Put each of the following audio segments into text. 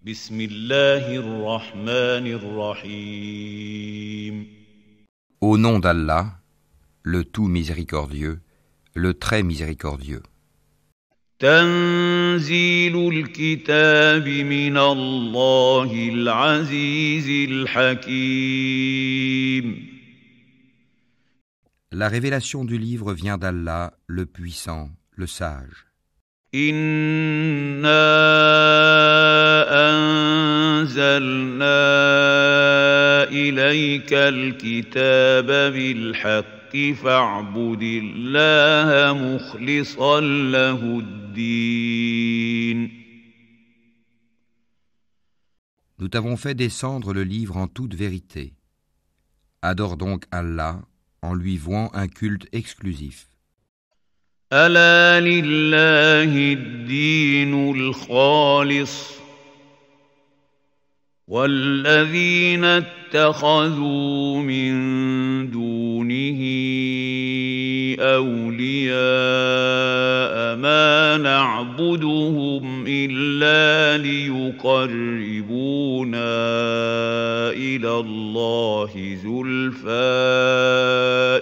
بسم الله الرحمن الرحيم. Au nom d'Allah, le tout miséricordieux, le très miséricordieux. تنزيل الكتاب من الله العزيز الحكيم. La révélation du livre vient d'Allah, le puissant, le sage. إنا أنزلنا إليك الكتاب بالحق فاعبد الله مخلصا له الدين. Nous t'avons fait descendre le livre en toute vérité. Adore donc Allah en lui vouant un culte exclusif. ألا لله الدين الخالص والذين اتخذوا من دونه أولياء ما نعبدهم إلا ليقربونا إلى الله زلفى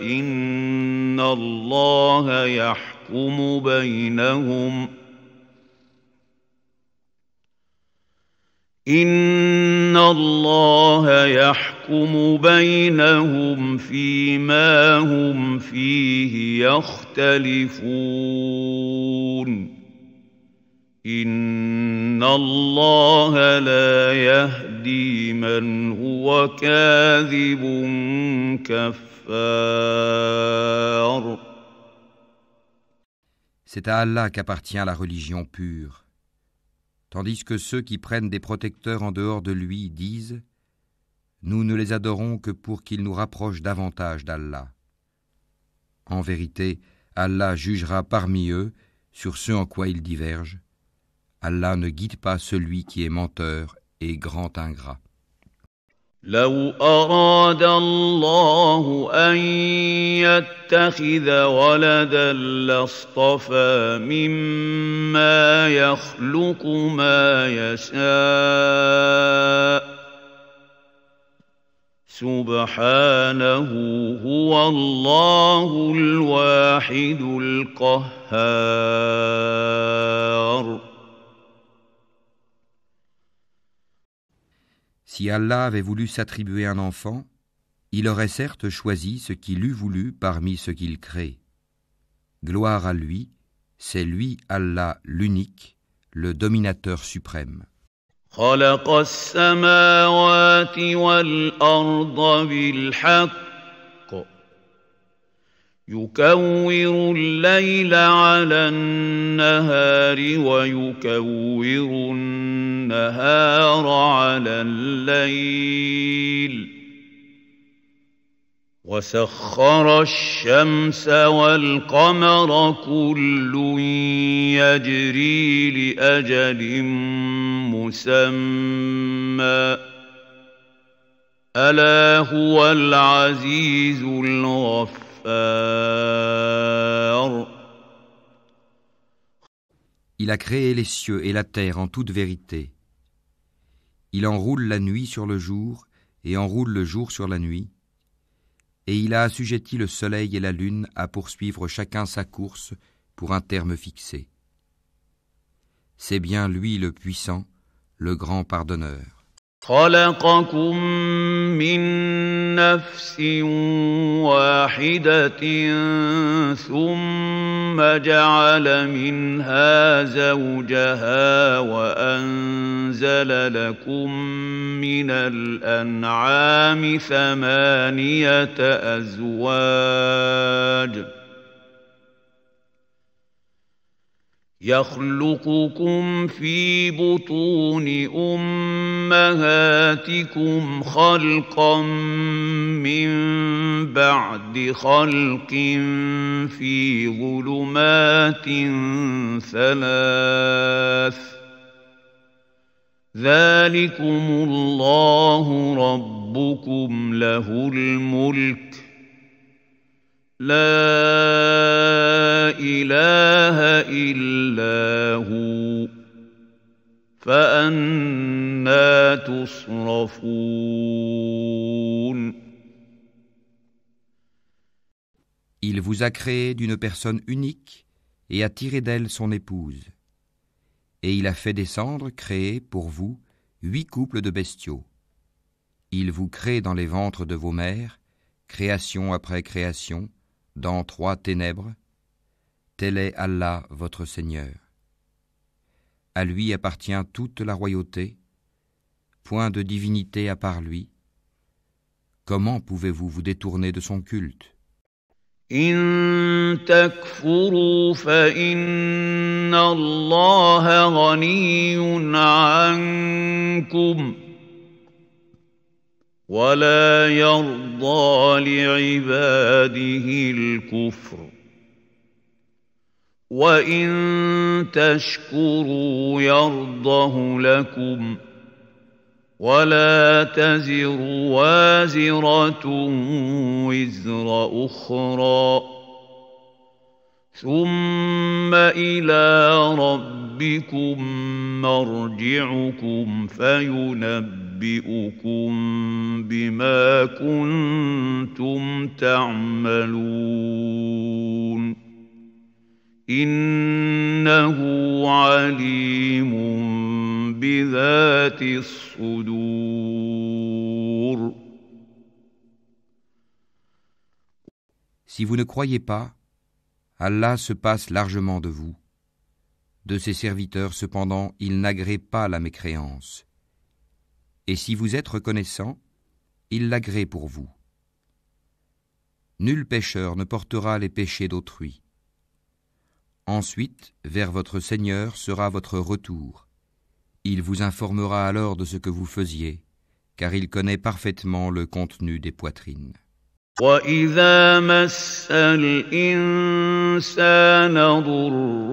إن الله يحكم بينهم إن الله يحكم بينهم فيما هم فيه يختلفون إن الله لا يهدي من هو كاذب كفار. C'est à Allah qu'appartient la religion pure. Tandis que ceux qui prennent des protecteurs en dehors de lui disent « Nous ne les adorons que pour qu'ils nous rapprochent davantage d'Allah. » En vérité, Allah jugera parmi eux sur ce en quoi ils divergent. Allah ne guide pas celui qui est menteur et grand ingrat. لو أراد الله أن يتخذ ولدا لاصطفى مما يخلق ما يشاء سبحانه هو الله الواحد القهار. Si Allah avait voulu s'attribuer un enfant, il aurait certes choisi ce qu'il eût voulu parmi ce qu'il crée. Gloire à lui, c'est lui Allah l'unique, le dominateur suprême. خلق السماوات والأرض بالحق يكور الليل على النهار ويكور النهار على الليل وسخر الشمس والقمر كل يجري لأجل مسمى ألا هو العزيز الغفار. Il a créé les cieux et la terre en toute vérité. Il enroule la nuit sur le jour et enroule le jour sur la nuit. Et il a assujetti le soleil et la lune à poursuivre chacun sa course pour un terme fixé. C'est bien lui le puissant, le grand pardonneur. خلقكم من نفس واحدة ثم جعل منها زوجها وأنزل لكم من الأنعام ثمانية أزواج يخلقكم في بطون أمهاتكم خلقا من بعد خلق في ظلمات ثلاث ذلكم الله ربكم له الملك لا إله إلا هو فأنا أَنَّىٰ تُصْرَفُونَ Il vous a créé d'une personne unique et a tiré d'elle son épouse. Et il a fait descendre, créer pour vous, 8 couples de bestiaux. Il vous crée dans les ventres de vos mères, création après création, dans 3 ténèbres. Tel est Allah, votre Seigneur. À lui appartient toute la royauté, point de divinité à part lui. Comment pouvez-vous vous détourner de son culte? إِن تَكْفُرُوا فَإِنَّ اللَّهَ غَنِيٌّ عَنكُمْ وَلَا يَرْضَىٰ لِعِبَادِهِ الْكُفْرَ وَإِن تَشْكُرُوا يَرْضَهُ لَكُمْ وَلَا تَزِرُ وَازِرَةٌ وِزْرَ أُخْرَىٰ ثُمَّ إِلَىٰ رَبِّكُم مَّرْجِعُكُمْ فَيُنَبِّئُكُم بِمَا كُنتُمْ تَعْمَلُونَ إِنَّهُ عَلِيمٌ بِذَاتِ الصُّدُورِ. Si vous ne croyez pas, Allah se passe largement de vous. De ses serviteurs, cependant, il n'agrée pas la mécréance. Et si vous êtes reconnaissant, il l'agrée pour vous. Nul pécheur ne portera les péchés d'autrui. Ensuite, vers votre Seigneur sera votre retour. Il vous informera alors de ce que vous faisiez, car il connaît parfaitement le contenu des poitrines. وَإِذَا مَسَّ الْإِنسَانَ ضُرٌّ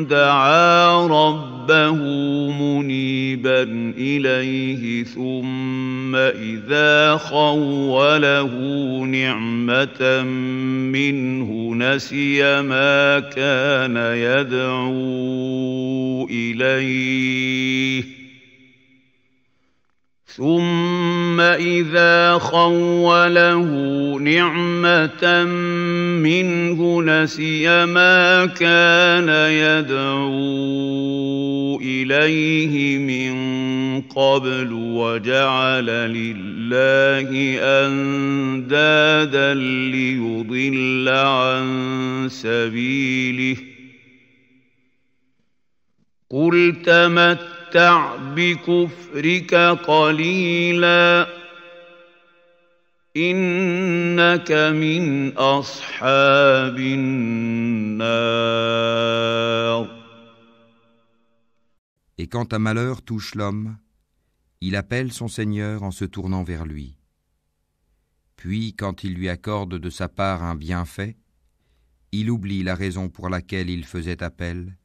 دَعَا رَبَّهُ مُنِيبًا إِلَيْهِ ثُمَّ إِذَا خَوَّلَهُ نِعْمَةً مِّنْهُ نَسِيَ مَا كَانَ يَدْعُو إِلَيْهِ ثُمَّ إِذَا خَوَّلَهُ نِعْمَةً مِّنْهُ نَسِيَ مَا كَانَ يَدْعُو إِلَيْهِ مِن قَبْلُ وَجَعَلَ لِلَّهِ أَندَادًا لِّيُضِلَّ عَن سَبِيلِهِ قُلْ تَمَتَّعْ بِكُفْرِكَ قَلِيلًا إِنَّكَ مِنْ أَصْحَابِ النَّارِ. Et quand un malheur touche l'homme, il appelle son Seigneur en se tournant vers lui. Puis, quand il lui accorde de sa part un bienfait, il oublie la raison pour laquelle il faisait appel,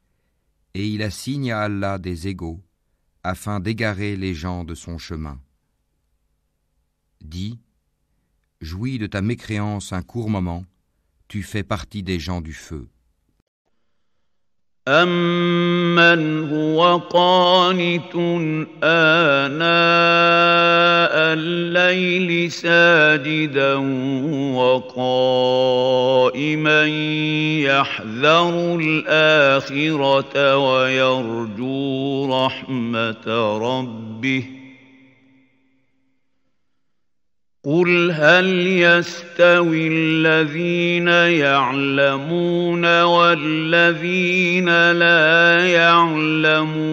et il assigne à Allah des égaux, afin d'égarer les gens de son chemin. Dis, jouis de ta mécréance un court moment, tu fais partie des gens du feu. أَمَّنْ هُوَ قَانِتٌ آنَاءَ اللَّيْلِ سَاجِدًا وَقَائِمًا يَحْذَرُ الْآخِرَةَ وَيَرْجُو رَحْمَةَ رَبِّهِ قُلْ هَلْ يَسْتَوِي الَّذِينَ يَعْلَمُونَ وَالَّذِينَ لَا يَعْلَمُونَ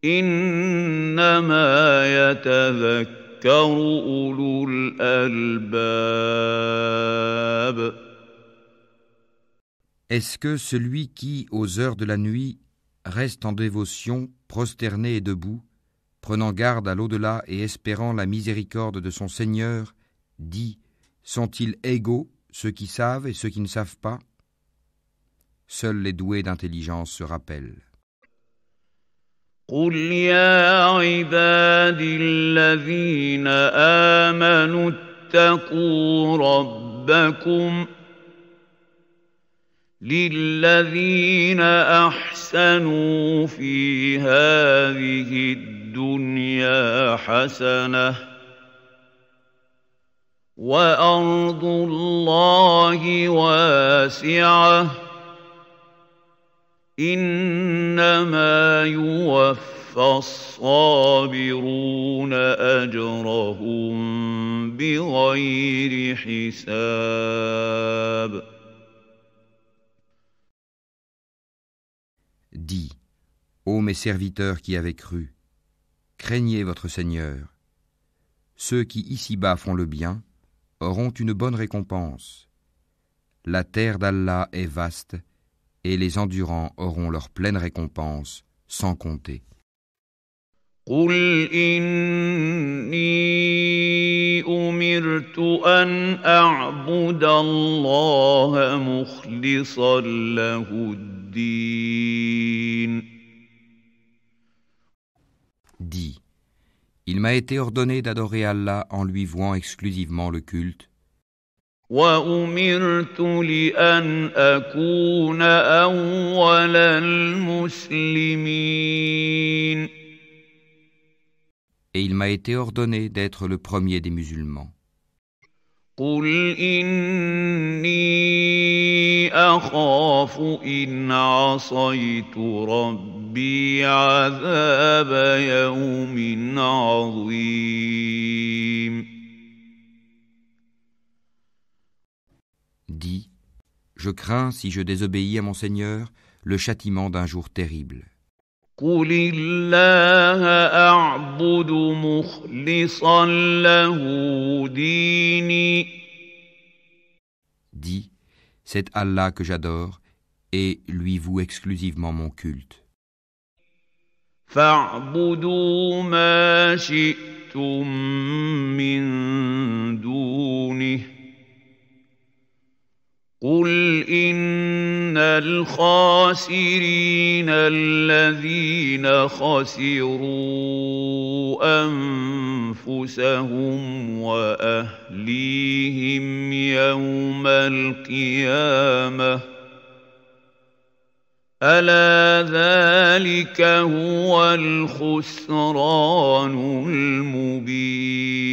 إِنَّمَا يَتَذَكَّرُ أُولُو الْأَلْبَابِ. Est-ce que celui qui, aux heures de la nuit, reste en dévotion, prosterné et debout, prenant garde à l'au-delà et espérant la miséricorde de son Seigneur, dit, sont-ils égaux, ceux qui savent et ceux qui ne savent pas? Seuls les doués d'intelligence se rappellent. قُلْ يَا عِبَادِي الَّذِينَ آمَنُوا اتَّقُوا رَبَّكُمْ للذين أحسنوا في هذه الدنيا حسنة وأرض الله واسعة إنما يوفى الصابرون أجرهم بغير حساب. Dis, ô mes serviteurs qui avez cru, craignez votre Seigneur. Ceux qui ici-bas font le bien auront une bonne récompense. La terre d'Allah est vaste, et les endurants auront leur pleine récompense, sans compter. قل إني أمرت أن أعبد الله مخلصا له الدين. Dis, il m'a été ordonné d'adorer Allah en lui vouant exclusivement le culte. وأمرت لأن أكون أول المسلمين. Et il m'a été ordonné d'être le premier des musulmans. قل إني أخاف إن عصيت ربي عذاب يوم عظيم. Dis, je crains, si je désobéis à mon Seigneur, le châtiment d'un jour terrible. قل الله أعبد مخلصا له ديني. Dis, c'est Allah que j'adore et lui voue exclusivement mon culte. فاعبدوا ما شئتم من دونه قل إن الخاسرين الذين خسروا أنفسهم وأهليهم يوم القيامة ألا ذلك هو الخسران المبين.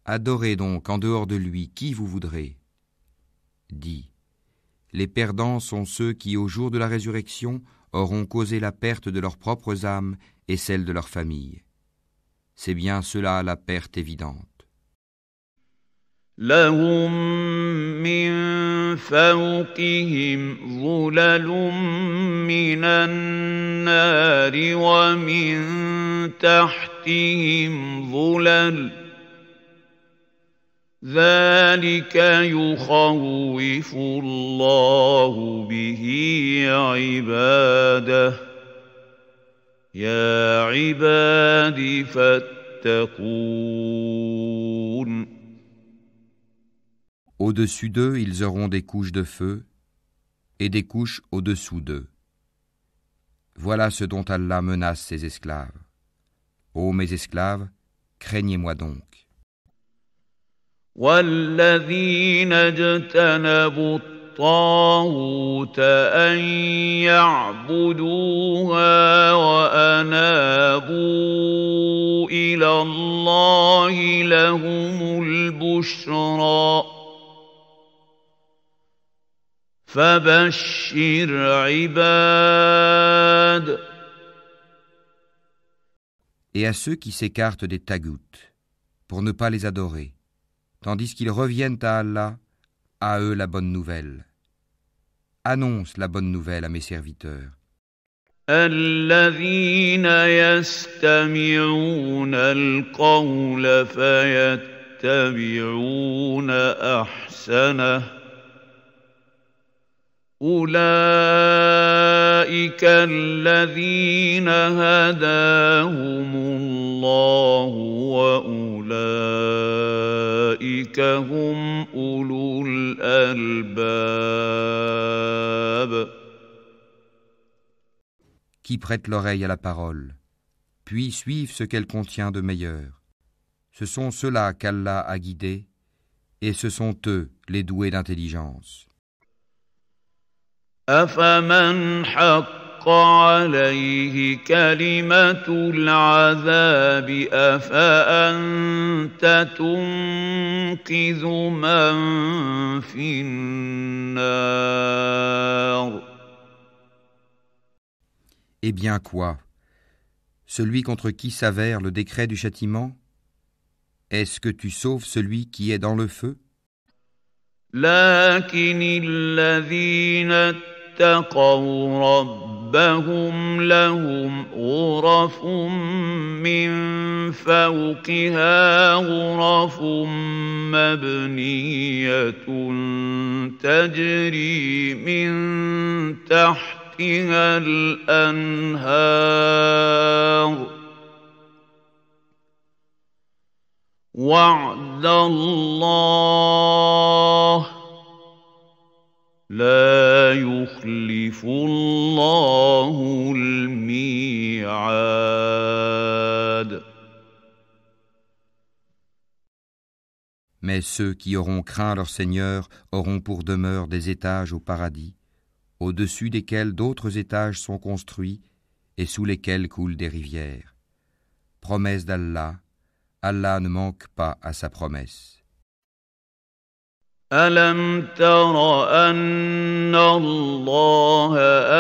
Adorez donc en dehors de lui qui vous voudrez. Dis, les perdants sont ceux qui, au jour de la résurrection, auront causé la perte de leurs propres âmes et celle de leur famille. C'est bien cela la perte évidente. لهم من فوقهم ظلل من النار ومن تحتهم ظلل ذلك يخوف الله به عباده يا عباد فاتقون. Au-dessus d'eux, ils auront des couches de feu et des couches au-dessous d'eux. Voilà ce dont Allah menace ses esclaves. Ô mes esclaves, craignez-moi donc. والذين اجتنبوا الطاغوت أن يعبدوها وأنابوا إلى الله لهم البشرى فبشر عباد. Et à ceux qui s'écartent des tagoutes, pour ne pas les adorer, tandis qu'ils reviennent à Allah, à eux la bonne nouvelle. Annonce la bonne nouvelle à mes serviteurs. الذين يستمعون القول فيتبعون أحسنه أولئك الذين هداهم الله وأولئك هم أولو الألباب. Qui prêtent l'oreille à la parole, puis suivent ce qu'elle contient de meilleur. Ce sont ceux-là qu'Allah a guidés, Et ce sont eux, les doués d'intelligence. أفمن حق عليه كلمة العذاب أفأنت تنقذ من في النار Eh bien quoi? Celui contre qui s'avère le décret du châtiment? Est-ce que tu sauves celui qui est dans le feu? لكن الذين اتقوا ربهم لهم غرف من فوقها غرف مبنية تجري من تحتها الأنهار وعد الله لا يخلف الله الميعاد. Mais ceux qui auront craint leur Seigneur auront pour demeure des étages au paradis, au-dessus desquels d'autres étages sont construits et sous lesquels coulent des rivières. Promesse d'Allah, Allah ne manque pas à sa promesse. ألم تر أن الله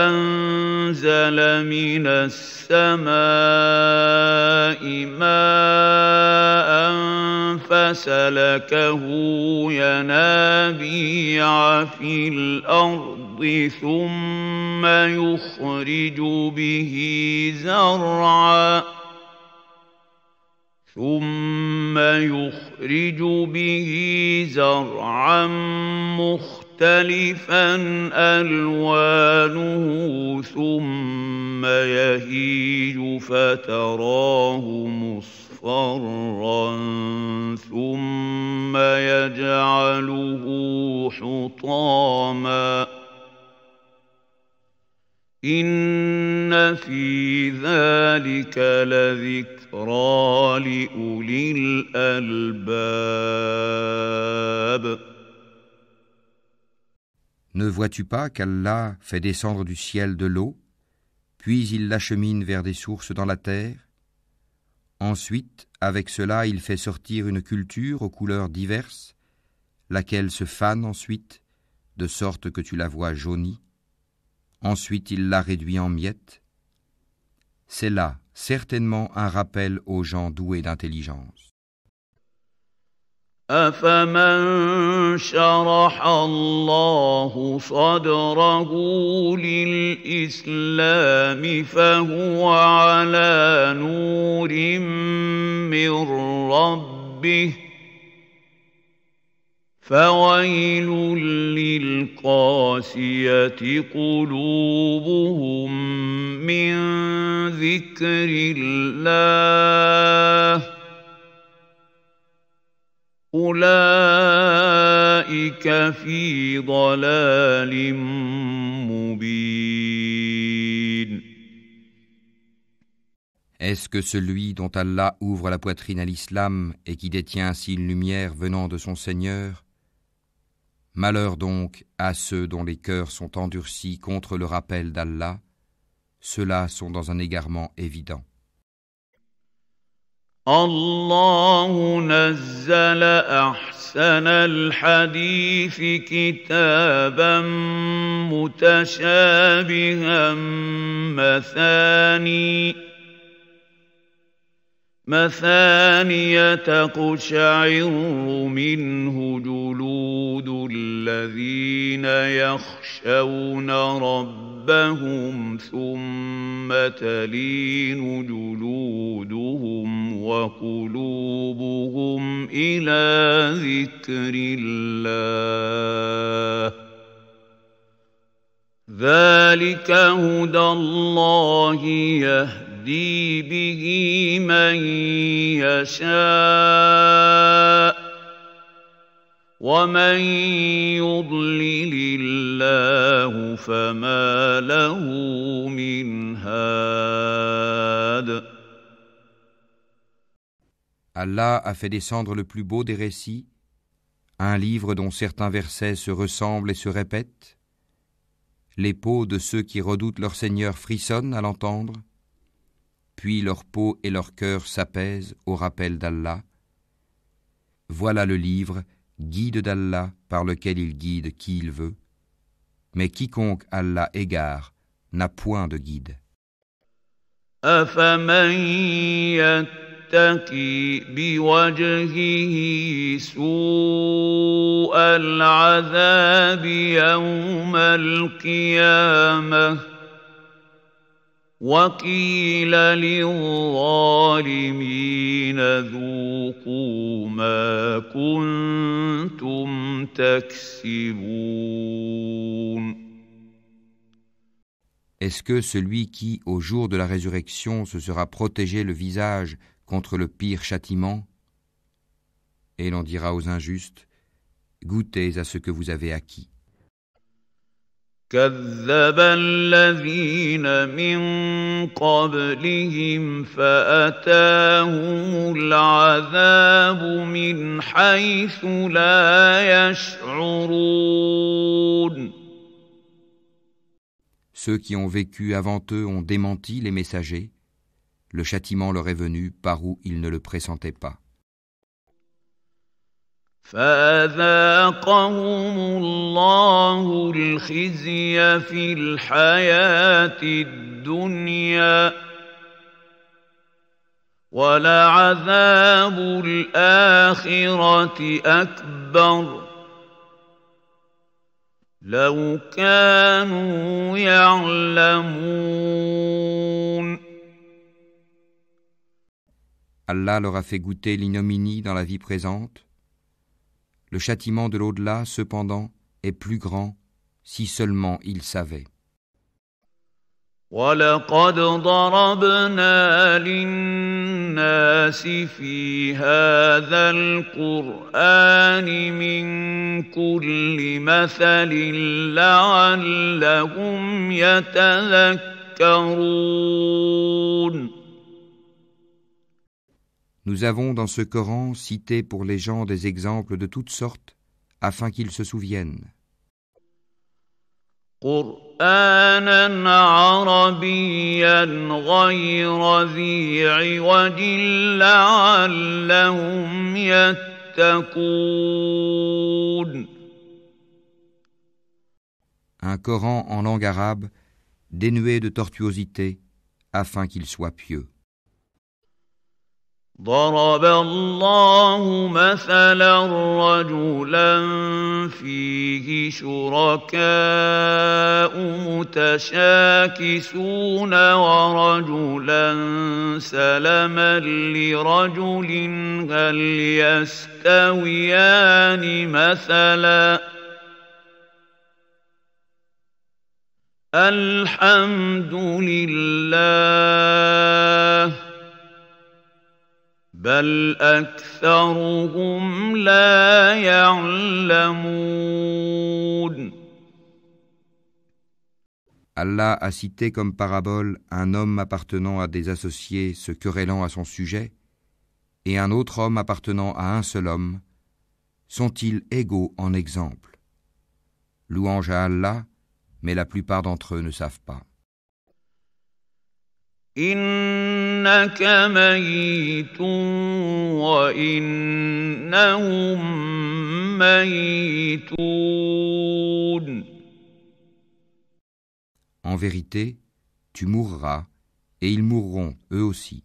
أنزل من السماء ماء فسلكه ينابيع في الأرض ثم يخرج به زرعا مختلفا ألوانه ثم يهيج فتراه مصفرا ثم يجعله حطاما إن في ذلك لذكرى لأولي الألباب. Ne vois-tu pas qu'Allah fait descendre du ciel de l'eau, puis il l'achemine vers des sources dans la terre? Ensuite, avec cela, il fait sortir une culture aux couleurs diverses, laquelle se fane ensuite, de sorte que tu la vois jaunie. Ensuite, il la réduit en miettes. C'est là, certainement, un rappel aux gens doués d'intelligence. أفمن شرح الله صدره للإسلام فهو على نور من ربه فويل للقاسية قلوبهم من ذكر الله أولئك في ضلال مبين. Est-ce que celui dont Allah ouvre la poitrine à l'islam et qui détient ainsi une lumière venant de son Seigneur? Malheur donc à ceux dont les cœurs sont endurcis contre le rappel d'Allah, ceux-là sont dans un égarement évident. الله نزل أحسن الحديث كتابا متشابها مثانية تقشعر منه جلود الذين يخشون ربهم ثم تلين جلودهم وقلوبهم إلى ذكر الله ذلك هدى الله يهدي به من يشاء ومن يضلل الله فما له من هاد. Allah a fait descendre le plus beau des récits, Un livre dont certains versets se ressemblent et se répètent. Les peaux de ceux qui redoutent leur Seigneur frissonnent à l'entendre. Puis leur peau et leur cœur s'apaisent au rappel d'Allah. Voilà le livre, guide d'Allah, par lequel il guide qui il veut. Mais quiconque Allah égare n'a point de guide. أفمن يتقي بوجهه سوء العذاب يوم القيامة وقيل للظالمين ذوقوا ما كنتم تكسبون. Est-ce que celui qui, au jour de la résurrection, se sera protégé le visage contre le pire châtiment? Et l'on dira aux injustes, goûtez à ce que vous avez acquis. كذب الذين من قبلهم فأتاهم العذاب من حيث لا يشعرون. Ceux qui ont vécu avant eux ont démenti les messagers. Le châtiment leur est venu par où ils ne le pressentaient pas. فأذاقهم الله الخزي في الحياة الدنيا ولعذاب الآخرة أكبر لو كانوا يعلمون. Allah leur a fait goûter l'ignominie dans la vie présente. Le châtiment de l'au-delà, cependant, est plus grand si seulement ils savaient. وَلَقَدْ ضَرَبْنَا لِلنَّاسِ فِي هَذَا الْقُرْآنِ مِنْ كُلِّ مَثَلٍ لَعَلَّهُمْ يَتَذَكَّرُونَ. Nous avons dans ce Coran cité pour les gens des exemples de toutes sortes, afin qu'ils se souviennent. قُرْآنًا عَرَبِيًّا غَيْرَ ذِي عِوَجٍ لَعَلَّهُمْ يَتَّقُونَ. Un Coran en langue arabe, dénué de tortuosité, afin qu'ils soient pieux. ضرب الله مثلا رجلا فيه شركاء متشاكسون ورجلا سلما لرجل هل يستويان مثلا الحمد لله بل أكثرهم لا يعلمون. Allah a cité comme parabole un homme appartenant à des associés se querellant à son sujet et un autre homme appartenant à un seul homme. Sont-ils égaux en exemple? Louange à Allah, mais la plupart d'entre eux ne savent pas. إنك ميت وإنهم ميتون. En vérité, tu mourras, et ils mourront eux aussi.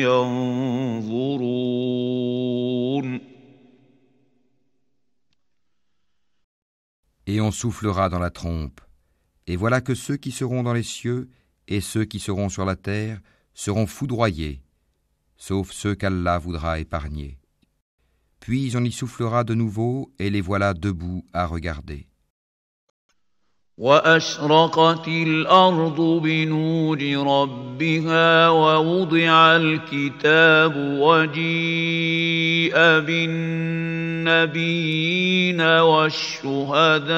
ينظرون Et on soufflera dans la trompe, et voilà que ceux qui seront dans les cieux et ceux qui seront sur la terre seront foudroyés, sauf ceux qu'Allah voudra épargner. Puis on y soufflera de nouveau, et les voilà debout à regarder. وأشرقت الأرض بنور ربها ووضع الكتاب وجيء بالنبيين والشهداء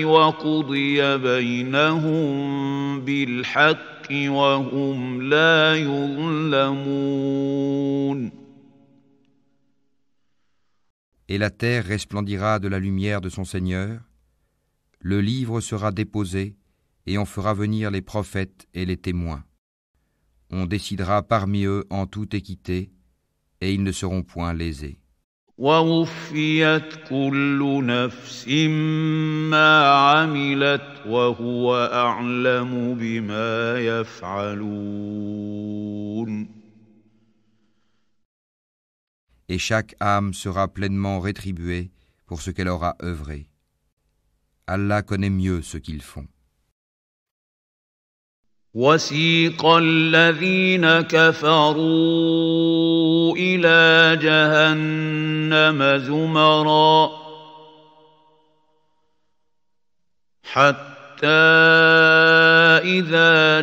وقضي بينهم بالحق وهم لا يظلمون. Et la terre resplendira de la lumière de son Seigneur, le livre sera déposé, et on fera venir les prophètes et les témoins. On décidera parmi eux en toute équité, et ils ne seront point lésés. ووفيت كل نفس ما عملت وهو أعلم بما يفعلون. Et chaque âme sera pleinement rétribuée pour ce qu'elle aura œuvré. Allah connaît mieux ce qu'ils font. وسيق الذين كفروا إلى جهنم زمرا حتى إذا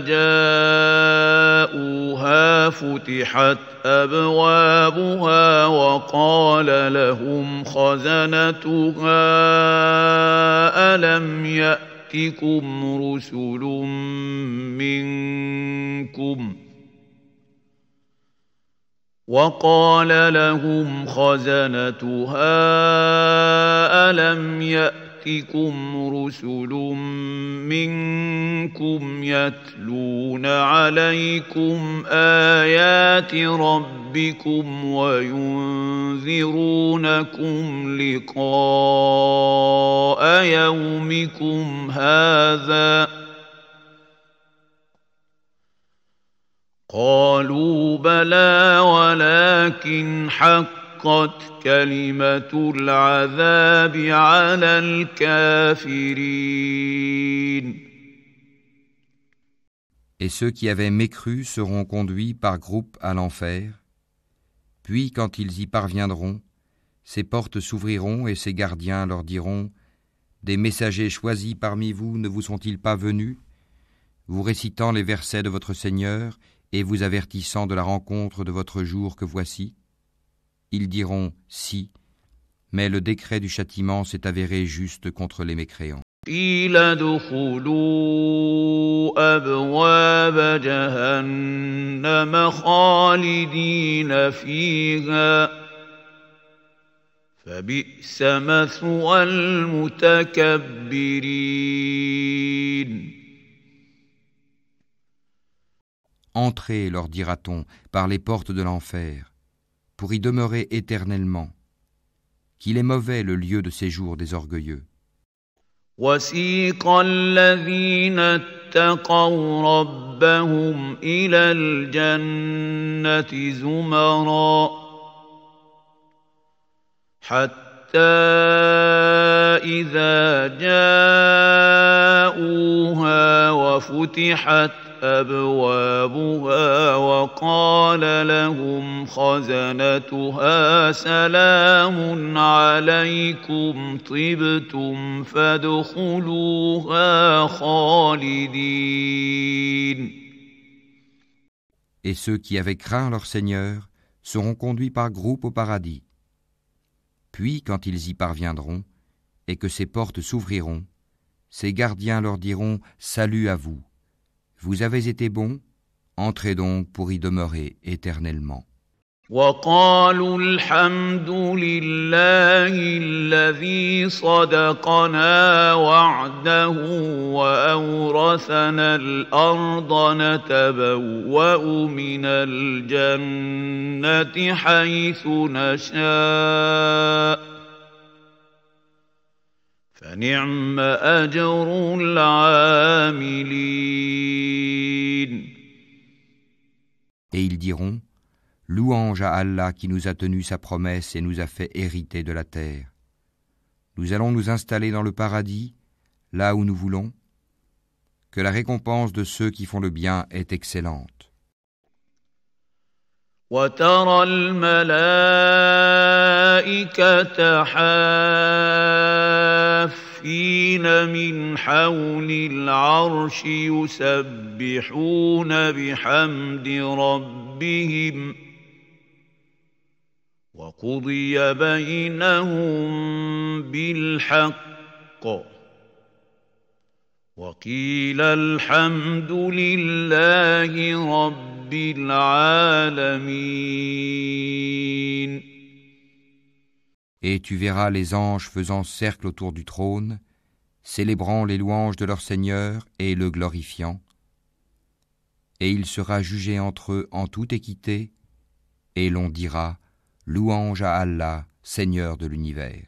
جاءوها فتحت أبوابها وقال لهم خزنتها ألم يأتكم رسل منكم يتلون عليكم آيات ربكم وينذرونكم لقاء يومكم هذا قالوا بلى ولكن حقت كلمة العذاب على الكافرين. Et ceux qui avaient mécru seront conduits par groupes à l'enfer. Puis, quand ils y parviendront, ces portes s'ouvriront et ces gardiens leur diront : des messagers choisis parmi vous ne vous sont-ils pas venus, vous récitant les versets de votre Seigneur et vous avertissant de la rencontre de votre jour que voici? Ils diront : si, mais le décret du châtiment s'est avéré juste contre les mécréants. قيل ادخلوا أبواب جهنم خالدين فيها فبئس مثوى المتكبرين. Entrez, leur dira-t-on, par les portes de l'enfer, pour y demeurer éternellement. Qu'il est mauvais le lieu de séjour des orgueilleux. وسيق الذين اتقوا ربهم إلى الجنة زمرا حتى إذا جاءوها وفتحت أبوابها وقال لهم خزنتها سلام عليكم طبتم فادخلوها خالدين. Et ceux qui avaient craint leur Seigneur seront conduits par groupes au paradis. Puis, quand ils y parviendront, et que ces portes s'ouvriront, ces gardiens leur diront : salut à vous. Vous avez été bons, entrez donc pour y demeurer éternellement. وقالوا الحمد لله الذي صدقنا وعده وأورثنا الأرض نتبوأ من الجنة حيث نشاء فنعم أجر العاملين. Et ils diront, louange à Allah qui nous a tenu sa promesse et nous a fait hériter de la terre. Nous allons nous installer dans le paradis, là où nous voulons, que la récompense de ceux qui font le bien est excellente. وترى الملائكة حافين من حول العرش يسبحون بحمد ربهم وقضي بينهم بالحق وقيل الحمد لله رب العالمين. Et tu verras les anges faisant cercle autour du trône, célébrant les louanges de leur Seigneur et le glorifiant. Et il sera jugé entre eux en toute équité, et l'on dira, louange à Allah, Seigneur de l'univers.